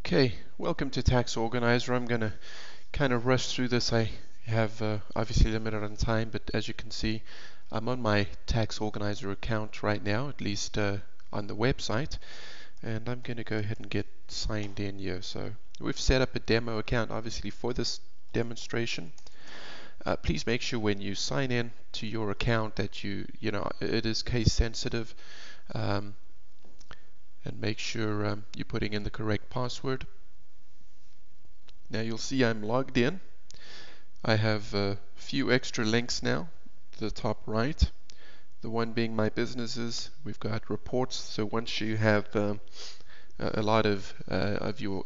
Okay, welcome to Tax Organizer. I'm going to kind of rush through this. I have obviously limited on time, but as you can see, I'm on my Tax Organizer account right now, at least on the website, and I'm going to go ahead and get signed in here. So we've set up a demo account obviously for this demonstration. Please make sure when you sign in to your account that you know it is case sensitive, and make sure you're putting in the correct password. Now you'll see I'm logged in. I have a few extra links now to the top right. The one being my businesses. We've got reports. So once you have a lot of your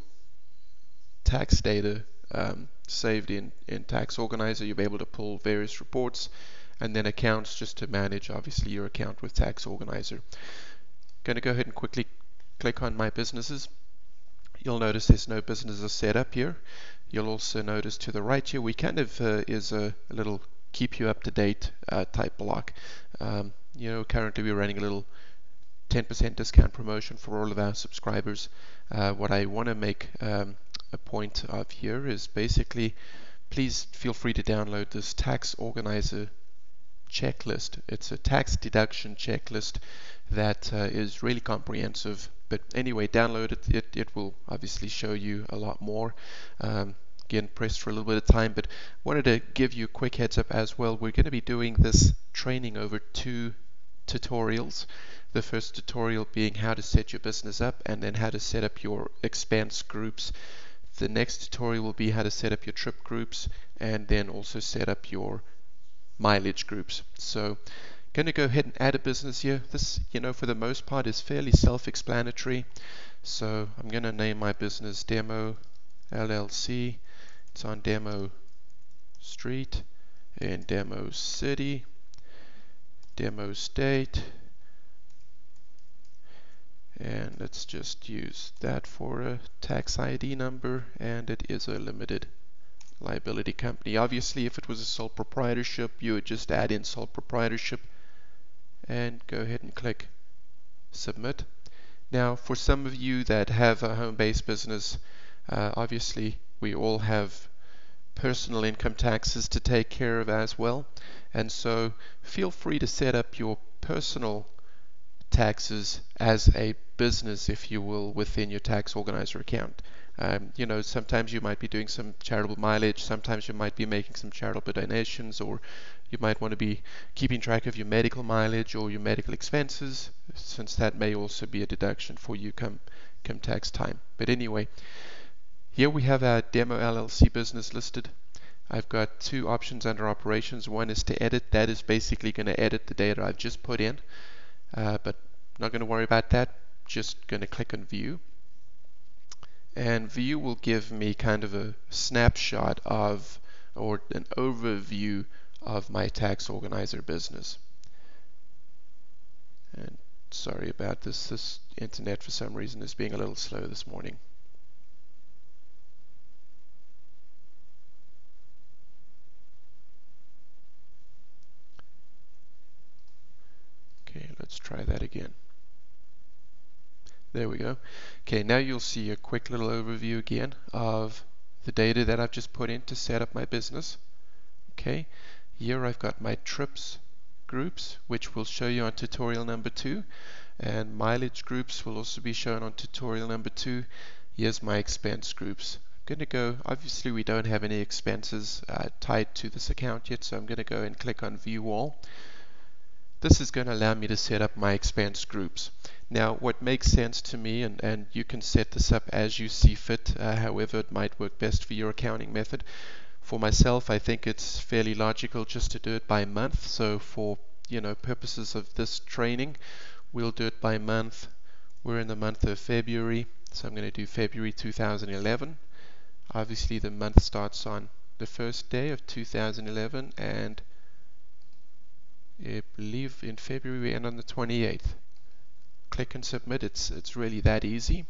tax data saved in Tax Organizer, you'll be able to pull various reports, and then accounts just to manage obviously your account with Tax Organizer. Going to go ahead and quickly click on my businesses. You'll notice there's no businesses set up here. You'll also notice to the right here, we kind of is a little keep you up to date type block. Currently we're running a little 10% discount promotion for all of our subscribers. What I want to make a point of here is basically, please feel free to download this Tax Organizer checklist. It's a tax deduction checklist that is really comprehensive. But anyway, download it. It will obviously show you a lot more. Again, pressed for a little bit of time, but wanted to give you a quick heads up as well. We're going to be doing this training over 2 tutorials. The first tutorial being how to set your business up, and then how to set up your expense groups. The next tutorial will be how to set up your trip groups, and then also set up your mileage groups. So going to go ahead and add a business here. This, for the most part is fairly self-explanatory. So I'm going to name my business Demo LLC. It's on Demo Street in Demo City, Demo State, and let's just use that for a tax ID number, and it is a limited liability company. Obviously, if it was a sole proprietorship, you would just add in sole proprietorship and go ahead and click submit. Now, for some of you that have a home-based business, obviously we all have personal income taxes to take care of as well, and so feel free to set up your personal taxes as a business, if you will, within your Tax Organizer account. Sometimes you might be doing some charitable mileage, sometimes you might be making some charitable donations, or you might want to be keeping track of your medical mileage or your medical expenses, since that may also be a deduction for you come tax time. But anyway, here we have our Demo LLC business listed. I've got 2 options under operations. One is to edit. That is basically going to edit the data I've just put in, but not going to worry about that. Just going to click on view, and view will give me kind of a snapshot of, or an overview of, my Tax Organizer business. And sorry about this internet for some reason is being a little slow this morning. Okay, let's try that again. There we go. Okay, now you'll see a quick little overview again of the data that I've just put in to set up my business. Okay, here I've got my trips groups, which will show you on tutorial number 2, and mileage groups will also be shown on tutorial number 2. Here's my expense groups. I'm going to go, obviously we don't have any expenses tied to this account yet, so I'm going to go and click on view all. This is going to allow me to set up my expense groups. Now, what makes sense to me, and you can set this up as you see fit, however it might work best for your accounting method. For myself, I think it's fairly logical just to do it by month. So for purposes of this training, we'll do it by month. We're in the month of February, so I'm going to do February 2011. Obviously, the month starts on the first day of 2011, and I believe in February we end on the 28th. Click and submit. It's really that easy.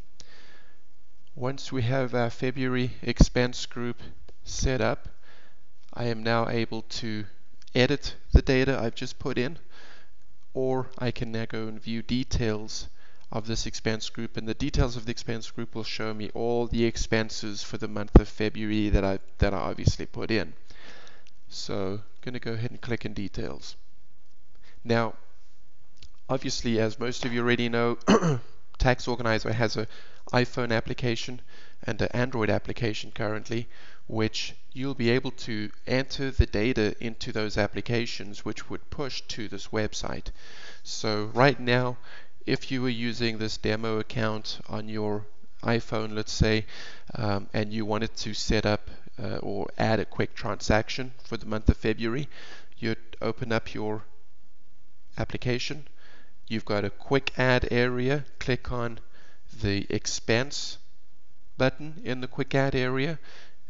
Once we have our February expense group set up, I am now able to edit the data I've just put in, or I can now go and view details of this expense group, and the details of the expense group will show me all the expenses for the month of February that I obviously put in. So I'm going to go ahead and click in details. Now, obviously, as most of you already know, Tax Organizer has an iPhone application and an Android application currently, which you'll be able to enter the data into those applications, which would push to this website. So right now, if you were using this demo account on your iPhone, let's say, and you wanted to set up or add a quick transaction for the month of February, you'd open up your application. You've got a quick add area. Click on the expense button in the quick add area.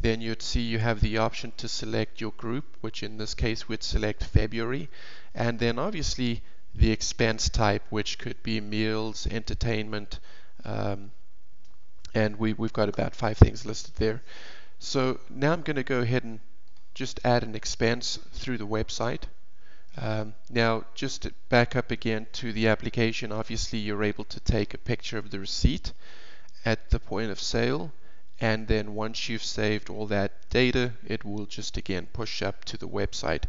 Then you'd see you have the option to select your group, which in this case we'd select February, and then obviously the expense type, which could be meals, entertainment, and we've got about 5 things listed there. So now I'm going to go ahead and just add an expense through the website. Now, just to back up again to the application, obviously you're able to take a picture of the receipt at the point of sale, and then once you've saved all that data, it will just again push up to the website.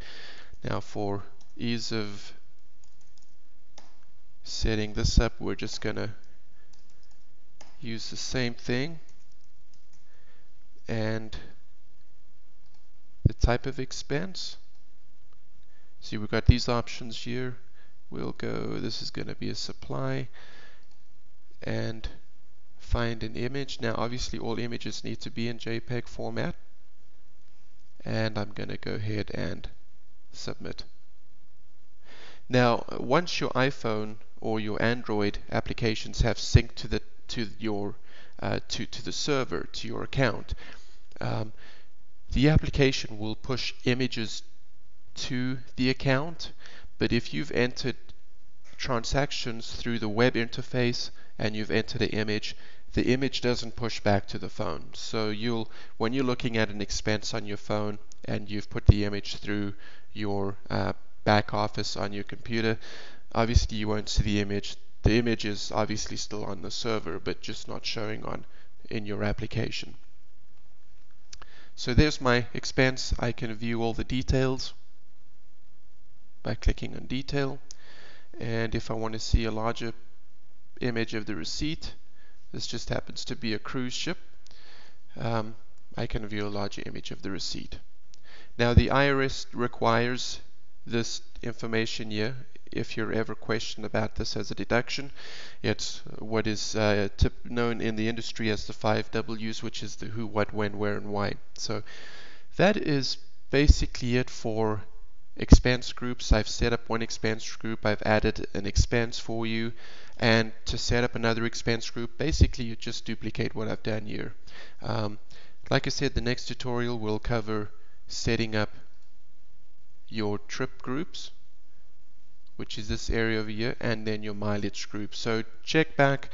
Now, for ease of setting this up, we're just going to use the same thing, and the type of expense. See, we've got these options here. We'll go, this is going to be a supply, and find an image. Now obviously all images need to be in JPEG format, and I'm going to go ahead and submit. Now once your iPhone or your Android applications have synced to the server, to your account, the application will push images to the account. But if you've entered transactions through the web interface and you've entered an image, the image doesn't push back to the phone. So when you're looking at an expense on your phone and you've put the image through your back office on your computer, obviously you won't see the image. The image is obviously still on the server, but just not showing in your application. So there's my expense. I can view all the details by clicking on detail, and if I want to see a larger image of the receipt, this just happens to be a cruise ship, I can view a larger image of the receipt. Now the IRS requires this information here if you're ever questioned about this as a deduction. It's what is known in the industry as the 5 W's, which is the who, what, when, where, and why. So that is basically it for expense groups. I've set up one expense group, I've added an expense for you, and to set up another expense group, basically you just duplicate what I've done here. Like I said, the next tutorial will cover setting up your trip groups, which is this area over here, and then your mileage group. So check back.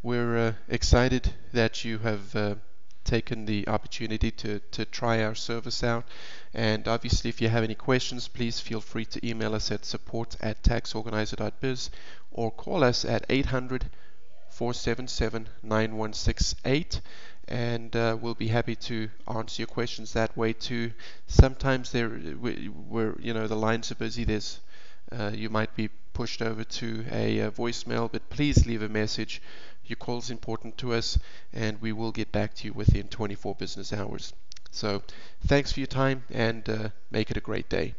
We're excited that you have taken the opportunity to try our service out, and obviously if you have any questions, please feel free to email us at support@taxorganizer.biz or call us at 800-477-9168, and we'll be happy to answer your questions that way too. Sometimes the lines are busy. You might be pushed over to a voicemail, but please leave a message. Your call is important to us, and we will get back to you within 24 business hours. So thanks for your time, and make it a great day.